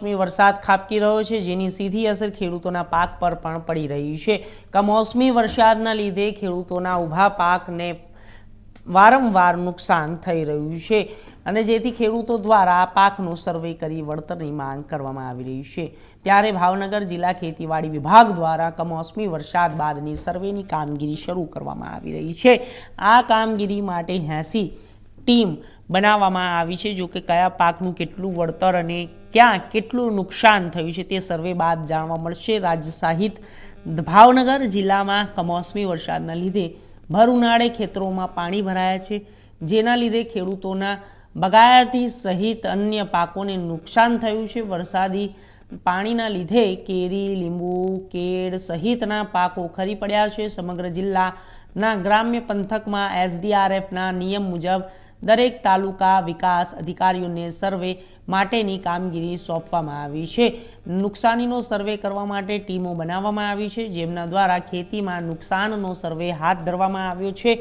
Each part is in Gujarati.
કમોસમી વરસાદ ખાબકી રહ્યો છે, જેની સીધી અસર ખેડૂતોના પાક પર પણ પડી રહી છે। કમોસમી વરસાદના લીધે ખેડૂતોના ઊભા પાકને વારંવાર નુકસાન થઈ રહ્યું છે અને જેથી ખેડૂતો દ્વારા પાકનો સર્વે કરી વળતરની માંગ કરવામાં આવી રહી છે। ત્યારે ભાવનગર જિલ્લા ખેતીવાડી વિભાગ દ્વારા કમોસમી વરસાદ બાદની સર્વેની કામગીરી શરૂ કરવામાં આવી રહી છે। આ કામગીરી માટે 80 ટીમ બનાવવામાં આવી છે। જો કે કયા પાકનું કેટલું વળતર અને ક્યાં કેટલું નુકસાન થયું છે તે સર્વે બાદ જાણવા મળશે। રાજ્ય સહિત ભાવનગર જિલ્લામાં કમોસમી વરસાદના લીધે ભર ઉનાળે ખેતરોમાં પાણી ભરાયા છે, જેના લીધે ખેડૂતોના બગાયતી સહિત અન્ય પાકોને નુકસાન થયું છે। વરસાદી પાણીના લીધે કેરી, લીંબુ, કેળ સહિતના પાકો ખરી પડ્યા છે। સમગ્ર જિલ્લાના ગ્રામ્ય પંથકમાં SDRFના નિયમ મુજબ દરેક તાલુકા વિકાસ અધિકારીઓને સર્વે માટેની કામગીરી સોંપવામાં આવી છે। નુકસાનીનો સર્વે કરવા માટે ટીમો બનાવવામાં આવી છે, જેમના દ્વારા ખેતીમાં નુકસાનનો સર્વે હાથ ધરવામાં આવ્યો છે।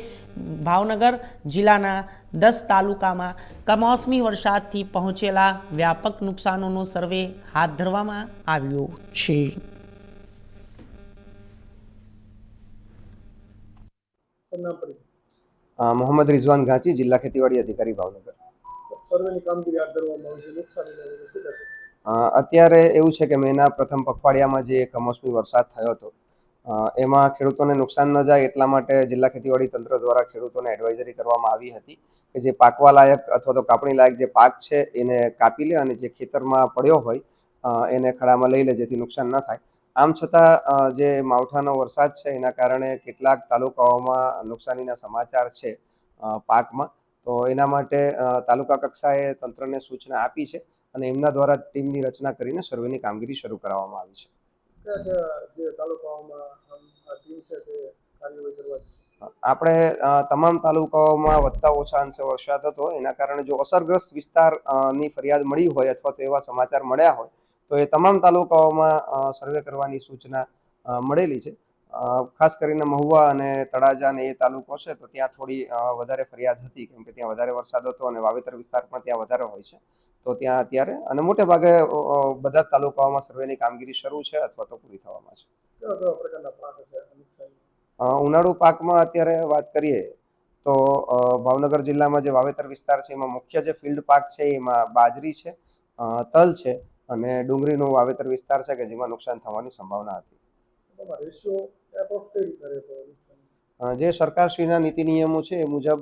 ભાવનગર જિલ્લાના 10 તાલુકામાં કમોસમી વરસાદથી પહોંચેલા વ્યાપક નુકસાનોનો સર્વે હાથ ધરવામાં આવ્યો છે। मोहम्मद रिजवान घांची, जिला खेतीवाड़ी अधिकारी भावनगर। સર્વેની કામગીરી હાથ ધરવામાં આવી છે, નુકસાનીને લઈને શું કહેશો? અત્યારે એવું છે કે મહિના પ્રથમ પખવાડિયામાં જે કમોસમી વરસાદ થયો હતો એમાં ખેડૂતોને નુકસાન ન જાય એટલા માટે જિલ્લા ખેતીવાડી તંત્ર દ્વારા ખેડૂતોને એડવાઇઝરી કરવામાં આવી હતી કે જે પાકવા લાયક અથવા તો કાપણી લાયક જે પાક છે એને કાપી લે અને જે ખેતરમાં પડ્યો હોય એને ખડામાં લઈ લે, જેથી નુકસાન ન થાય। આમ છતાં જે માવઠાનો વરસાદ છે એના કારણે કેટલાક તાલુકાઓમાં નુકસાનીના સમાચાર છે પાકમાં, તો એના માટે તાલુકા કક્ષાએ તંત્રને સૂચના આપી છે અને એમના દ્વારા ટીમની રચના કરીને સર્વેની કામગીરી શરૂ કરાવવામાં આવી છે। જે તાલુકાઓમાં આ ટીમ છે તે કાર્યવાહી કરવા છે? આપણે તમામ તાલુકાઓમાં વધતા ઓછા અંશે વરસાદ હતો, એના કારણે જો અસરગ્રસ્ત વિસ્તારની ફરિયાદ મળી હોય અથવા તો એવા સમાચાર મળ્યા હોય તો એ તમામ તાલુકાઓમાં સર્વે કરવાની સૂચના મળેલી છે। ખાસ કરીને મહુવા અને તળાજા ને એ તાલુકો છે તો ત્યાં થોડી વધારે ફરિયાદ હતી, કેમ કે ત્યાં વધારે વરસાદ હતો અને વાવેતર વિસ્તાર પણ ત્યાં વધારે હોય છે, તો ત્યાં અત્યારે અને મોટે ભાગે બધા તાલુકાઓમાં સર્વેની કામગીરી શરૂ છે અથવા તો પૂરી થવામાં છે। કેવા કેવા પ્રકારના પાક છે નુકસાન? ઉનાળુ પાકમાં અત્યારે વાત કરીએ તો ભાવનગર જિલ્લામાં જે વાવેતર વિસ્તાર છે એમાં મુખ્ય જે ફિલ્ડ પાક છે એમાં બાજરી છે, તલ છે અને ડુંગળીનું વાવેતર વિસ્તાર છે કે જેમાં નુકસાન થવાની સંભાવના હતી। જે સરકારશ્રીના નીતિ નિયમો છે એ મુજબ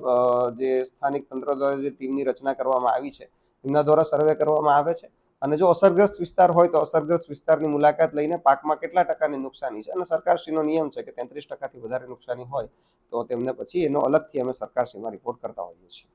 જે સ્થાનિક તંત્ર દ્વારા જે ટીમની રચના કરવામાં આવી છે એમના દ્વારા સર્વે કરવામાં આવે છે અને જો અસરગ્રસ્ત વિસ્તાર હોય તો અસરગ્રસ્ત વિસ્તારની મુલાકાત લઈને પાકમાં કેટલા ટકાની નુકસાની છે, અને સરકારશ્રીનો નિયમ છે કે 33% વધારે નુકસાની હોય તો તેમને પછી એનો અલગથી અમે સરકારશ્રીમાં રિપોર્ટ કરતા હોઈએ છીએ।